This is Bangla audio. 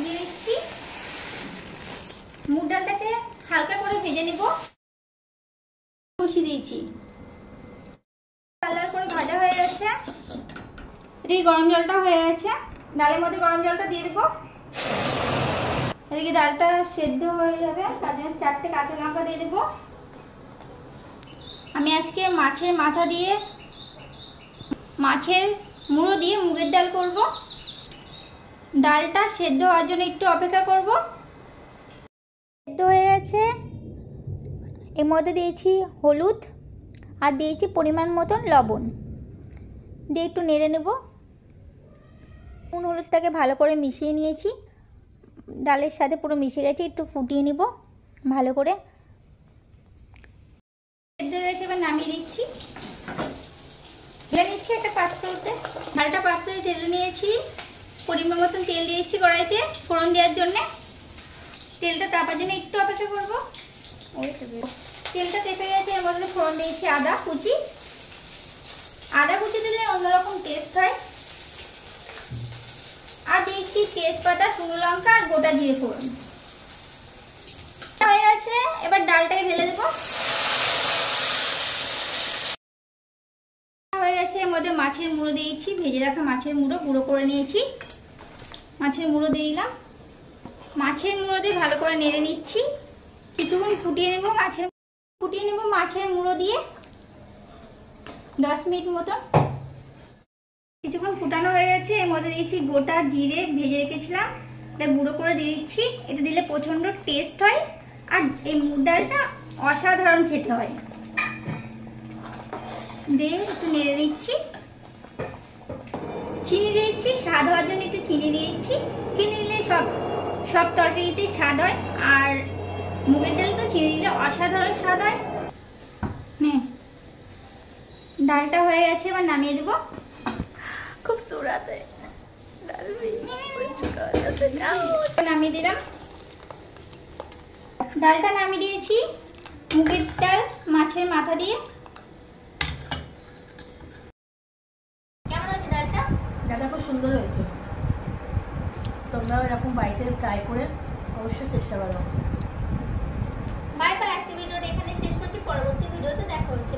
দিয়ে দিচ্ছি। মুগ ডালটাকে হালকা করে ভেজে নিব। কষিয়ে দিয়েছি, লাল লাল করে ভাজা হয়ে গেছে। এদিকে গরম জলটা হয়ে গেছে, ডালের মধ্যে গরম জলটা দিয়ে দেবো। এদিকে ডালটা সেদ্ধ হয়ে যাবে, তার জন্য 4টে কাঁচা লঙ্কা দিয়ে দেবো। আমি আজকে মাছের মাথা দিয়ে, মাছের মুড়ো দিয়ে মুগের ডাল করব। ডালটা সেদ্ধ হওয়ার জন্য একটু অপেক্ষা করব। সেদ্ধ হয়ে গেছে, এর মধ্যে দিয়েছি হলুদ আর দিয়েছি পরিমাণ মতন লবণ, দিয়ে একটু নেড়ে নেব। নুন হলুদটাকে ভালো করে মিশিয়ে নিয়েছি, ডালের সাথে পুরো মিশে গেছে। একটু ফুটিয়ে নিব ভালো করে। সেদ্ধ হয়ে গেছে, এবার নামিয়ে দিচ্ছি। ঢেলে নিচ্ছি একটা পাত্রতে। ডালটা পাত্রে ঢেলে নিয়েছি, পরিমাণ মতন তেল দিয়েছি কড়াইতে ফোড়ন দেওয়ার জন্য। তেলটা তাপার জন্য একটু অপেক্ষা করবো। তেলটা তেপে গেছে, এর মধ্যে ফোড়ন দিয়েছি আদা কুচি। আদা কুচি দিলে অন্যরকম টেস্ট হয়। আর দিয়েছি তেজপাতা, শুকনো লঙ্কা আর গোটা জিরে ফোড়ন। হয়ে গেছে, এবার ডালটাকে ঢেলে দেবো। হয়ে গেছে, এর মধ্যে মাছের মুড়ো দিয়েছি, ভেজে রাখা মাছের মুড়ো গুঁড়ো করে নিয়েছি। মাছের মুড়ো দিয়ে দিলাম। মাছের মুড়ো দিয়ে ভালো করে নেড়ে নিচ্ছি। কিছুক্ষণ ফুটিয়ে নেব মাছের মুড়ো দিয়ে 10 মিনিট মতন। কিছুক্ষণ ফুটানো হয়ে গেছে, এর মধ্যে দিয়েছি গোটা জিরে ভেজে রেখেছিলাম, এটা গুঁড়ো করে দিয়ে দিচ্ছি। এটা দিলে প্রচন্ড টেস্ট হয়, আর এই মুগ ডালটা অসাধারণ খেতে হয়। দিয়ে একটু নেড়ে দিচ্ছি। চিনি দিয়েছি, স্বাদ হওয়ার জন্য একটু চিনি দিয়েছি। চিনি দিলে সব তরকারিতে স্বাদ হয়, আর মুগের ডাল তো চিনি দিলে অসাধারণ স্বাদ হয়। ডালটা হয়ে গেছে, এবার নামিয়ে দেবো। खूबसूरत है दाल भी নামিয়ে দিলাম। ডালটা নামিয়ে দিয়েছি, মুগের ডাল মাছের মাথা দিয়ে। কেমন আছে ডালটা? ডালটা খুব সুন্দর হয়েছে। তোমরাও এরকম বাড়িতে ট্রাই করে অবশ্যই চেষ্টা করো। Bye bye. আজকে ভিডিওটা এখানে শেষ করছি, পরবর্তী ভিডিওতে দেখা হচ্ছে।